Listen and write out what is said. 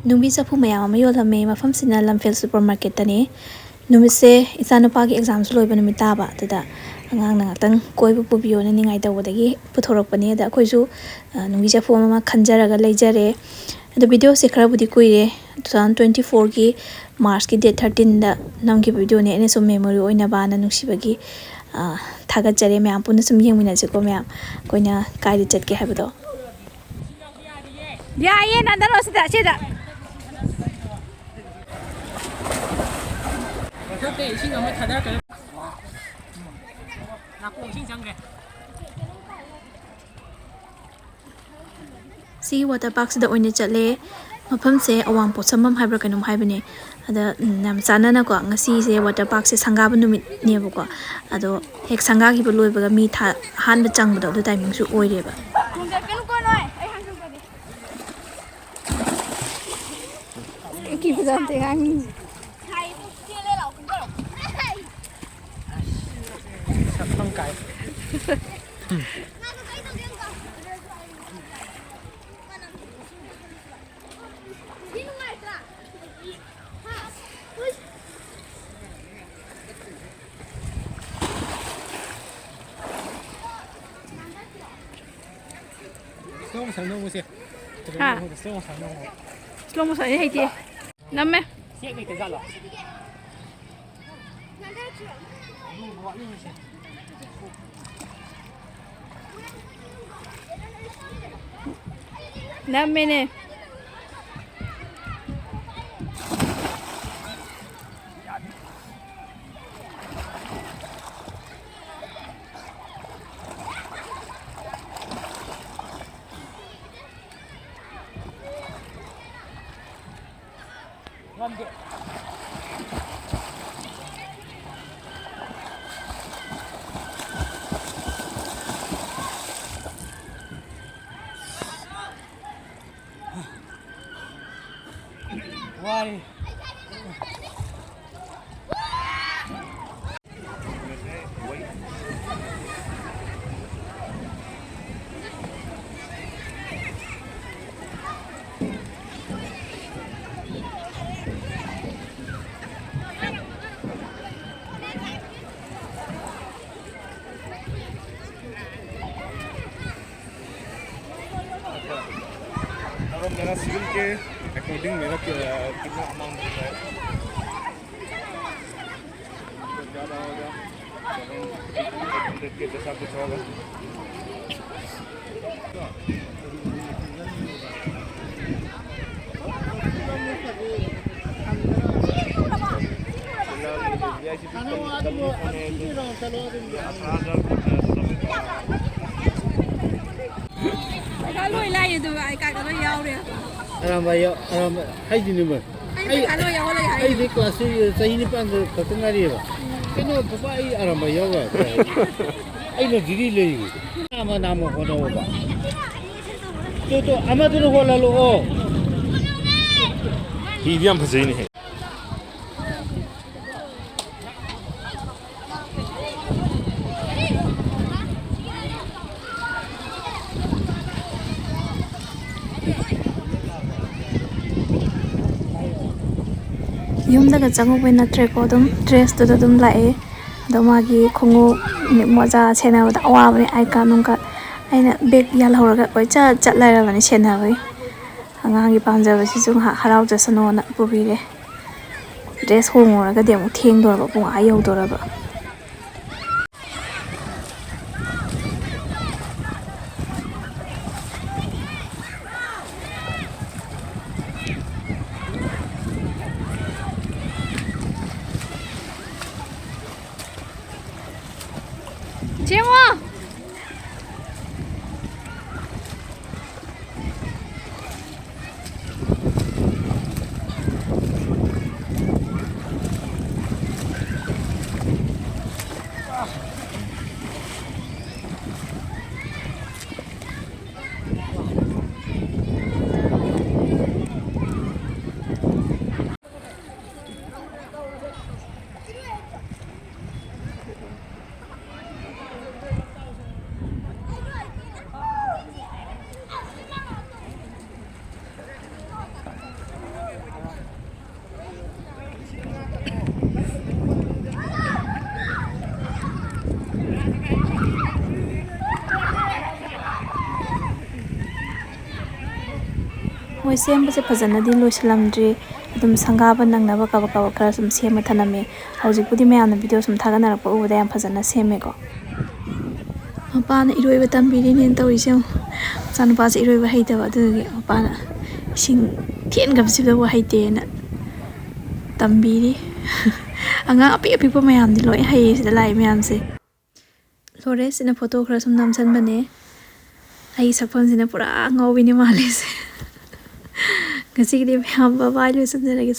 ꯅꯨꯡꯕꯤ ꯆꯐꯨ ꯃꯌꯥꯝ ꯑꯃ ꯌꯣꯜꯂꯝꯃꯦ ꯃꯐꯝꯁꯤꯅ ꯂꯝꯐꯦꯜ ꯁꯨꯄꯔ ꯃꯥꯔꯀꯦꯠꯇꯅꯤ ꯅꯨꯃꯤꯠꯁꯦ ꯏꯆꯥꯅꯨꯄꯥꯒꯤ ꯑꯦꯛꯖꯥꯝꯁꯨ ꯂꯣꯏꯕ ꯅꯨꯃꯤꯠ ꯇꯥꯕ ꯑꯗꯨꯗ ꯑꯉꯥꯡꯅ ꯉꯥꯛꯇꯪ ꯀꯣꯏꯕ ꯄꯨꯕꯤꯌꯣꯅ ꯅꯤꯡꯉꯥꯏ ꯇꯧꯕꯗꯒꯤ ꯄꯨꯊꯣꯔꯛꯄꯅꯤ ꯑꯗ ꯑꯩꯈꯣꯏꯁꯨ ꯅꯨꯡꯕꯤ ꯆꯐꯨ ꯑꯃ ꯈꯟꯖꯔꯒ ꯂꯩꯖꯔꯦ ꯑꯗꯣ ꯚꯤꯗꯤꯑꯣꯁꯦ ꯈꯔꯕꯨꯗꯤ ꯀꯨꯏꯔꯦ 2024ꯒꯤ ꯃꯥꯔꯆꯀꯤ ꯗꯦꯠ 13ꯗ ꯅꯝꯈꯤꯕ ꯚꯤꯗꯤꯑꯣꯅꯦ ꯑꯩꯅ ꯁꯨꯝ ꯃꯦꯃꯣꯔꯤ ꯑꯣꯏꯅꯕꯅ ꯅꯨꯡꯁꯤꯕꯒꯤ ꯊꯥꯒꯠꯆꯔꯦ ꯃꯌꯥꯝ ꯄꯨꯟꯅ ꯁꯨꯝ ꯌꯦꯡꯃꯤꯟꯅꯁꯤꯀꯣ ꯃꯌꯥꯝ ꯑꯩꯈꯣꯏꯅ ꯀꯥꯏꯗ ꯆꯠꯀꯦ ꯍꯥꯏꯕꯗꯣ ꯌꯥꯏꯌꯦ ꯅꯟꯗꯅꯣ ꯁꯤꯗ ꯃꯊꯛꯇ ꯏꯁꯤꯡ ꯑꯃ ꯊꯥꯗꯔꯛꯀꯅꯤ ꯅꯥꯀꯣꯡ ꯏꯁꯤꯡ ꯆꯪꯈ꯭ꯔꯦ ꯁꯤ ꯋꯥꯇꯔ ꯄꯥꯔꯛꯁꯤꯗ ꯑꯣꯏꯅ ꯆꯠꯂꯦ ꯃꯐꯝꯁꯦ ꯑꯋꯥꯡ ꯄꯣꯠꯁꯝꯐꯝ ꯍꯥꯏꯕ꯭ꯔꯥ ꯀꯩꯅꯣꯝ ꯍꯥꯏꯕꯅꯦ ꯑꯗ ꯌꯥꯝ ꯆꯥꯟꯅꯅꯀꯣ ꯉꯁꯤꯁꯦ ꯋꯥꯇꯔ ꯄꯥꯔꯛꯁꯦ ꯁꯪꯒꯥꯕ ꯅꯨꯃꯤꯠꯅꯦꯕꯀꯣ ꯑꯗꯣ ꯍꯦꯛ ꯁꯪꯒꯥꯈꯤꯕ ꯂꯣꯏꯕꯒ ꯃꯤ ꯑꯍꯥꯟꯕ ꯆꯪꯕꯗꯣ ꯑꯗꯨ ꯇꯥꯏꯃꯤꯡꯁꯨ ꯑꯣꯏꯔꯦꯕ ꯁꯛꯐꯝ ꯀꯥꯏ slow motion ꯅꯣꯡꯃꯁꯦ slow motion ꯅꯣꯡꯃ slow motion ꯑꯩ ꯍꯩꯇꯦ ꯅꯝꯃꯦ ꯆꯦꯛ ꯂꯩꯇꯖꯥꯠꯂꯣ नम्मेने Why? अब मेरा सिविल के अकॉर्डिंग मेरा कितना अमाउंट होता है ज़्यादा होगा 700 के जैसा कुछ होगा lôi lại từ vậy cái nó nhau đi 아람 하이디님은 하이디 클래스 자이니판 같은 날이에요. 그냥 바바이 아람 바이오가 아이는 디리레이 아마 나무 호나오바 또 아마도는 홀라로 이디안 바제이네 ꯌꯨꯝꯗꯒ ꯆꯪꯉꯨꯕꯩ ꯅꯠꯇ꯭ꯔꯦꯀꯣ ꯑꯗꯨꯝ ꯗ꯭ꯔꯦꯁꯇꯨꯗ ꯑꯗꯨꯝ ꯂꯥꯛꯑꯦ ꯑꯗꯣ ꯃꯥꯒꯤ ꯈꯣꯡꯎꯞ ꯃꯣꯖꯥ ꯁꯦꯟꯅꯕꯗ ꯑꯋꯥꯕꯅꯦ ꯑꯥꯏꯀꯥ ꯅꯨꯡꯀꯥ ꯑꯩꯅ ꯕꯦꯒ ꯌꯥꯜꯍꯧꯔꯒ ꯀꯣꯏꯆꯠ ꯂꯩꯔꯕꯅꯤ ꯁꯦꯟꯅꯕꯒꯤ ꯑꯉꯥꯡꯒꯤ ꯄꯥꯝꯖꯕꯁꯤꯁꯨ ꯉꯥꯏꯍꯥꯛ ꯍꯔꯥꯎꯖꯁꯅꯣꯅ ꯄꯨꯕꯤꯔꯦ ꯗ꯭ꯔꯦꯁ ꯍꯣꯡꯉꯨꯔꯒꯗꯤ ꯑꯃꯨꯛ ꯊꯦꯡꯗꯣꯔꯕ ꯄꯨꯡ ꯌꯧꯗꯣꯔꯕ ꯆꯦꯡꯉꯣ ꯃꯣꯏ ꯁꯦꯝꯕꯁꯦ ꯐꯖꯅꯗꯤ ꯂꯣꯏꯁꯤꯜꯂꯝꯗ꯭ꯔꯤ ꯑꯗꯨꯝ ꯁꯪꯒꯥꯕ ꯅꯪꯅꯕ ꯀꯕꯛ ꯀꯕꯛ ꯈꯔ ꯁꯨꯝ ꯁꯦꯝꯃ ꯊꯅꯝꯃꯦ ꯍꯧꯖꯤꯛꯄꯨꯗꯤ ꯃꯌꯥꯝꯅ ꯚꯤꯗꯤꯑꯣ ꯁꯨꯝ ꯊꯥꯒꯠꯅꯔꯛꯄ ꯎꯕꯗ ꯌꯥꯝ ꯐꯖꯅ ꯁꯦꯝꯃꯦꯀꯣ ꯃꯄꯥꯅ ꯏꯔꯣꯏꯕ ꯇꯝꯕꯤꯔꯤꯅꯦꯅ ꯇꯧꯔꯤꯁꯦ ꯃꯆꯥꯅꯨꯄꯥꯁꯦ ꯏꯔꯣꯏꯕ ꯍꯩꯇꯕ ꯑꯗꯨꯗꯨꯒꯤ ꯃꯄꯥꯅ ꯏꯁꯤꯡ ꯊꯦꯟꯒꯕꯁꯤꯗꯕꯨ ꯍꯩꯇꯦꯅ ꯇꯝꯕꯤꯔꯤ ꯑꯉꯥꯡ ꯑꯄꯤꯛ ꯑꯄꯤꯛꯄ ꯃꯌꯥꯝꯗꯤ ꯂꯣꯏ ꯍꯩꯌꯦ ꯁꯤꯗ ꯂꯥꯛꯏ ꯃꯌꯥꯝꯁꯦ ꯂꯣꯏꯔꯦ ꯁꯤꯅ ꯐꯣꯇꯣ ꯈꯔ ꯁꯨꯝ ꯅꯝꯁꯤꯟꯕꯅꯦ ꯑꯩ ꯁꯛꯐꯝꯁꯤꯅ ꯄꯨꯔꯥ ꯉꯥꯎꯕꯤꯅꯤ ꯃꯥꯜꯂꯤꯁꯦ ꯉꯁꯤꯒꯤꯗꯤ ꯃꯌꯥꯝ ꯕꯥꯏ ꯂꯣꯏꯁꯤꯟꯖꯔꯒꯦ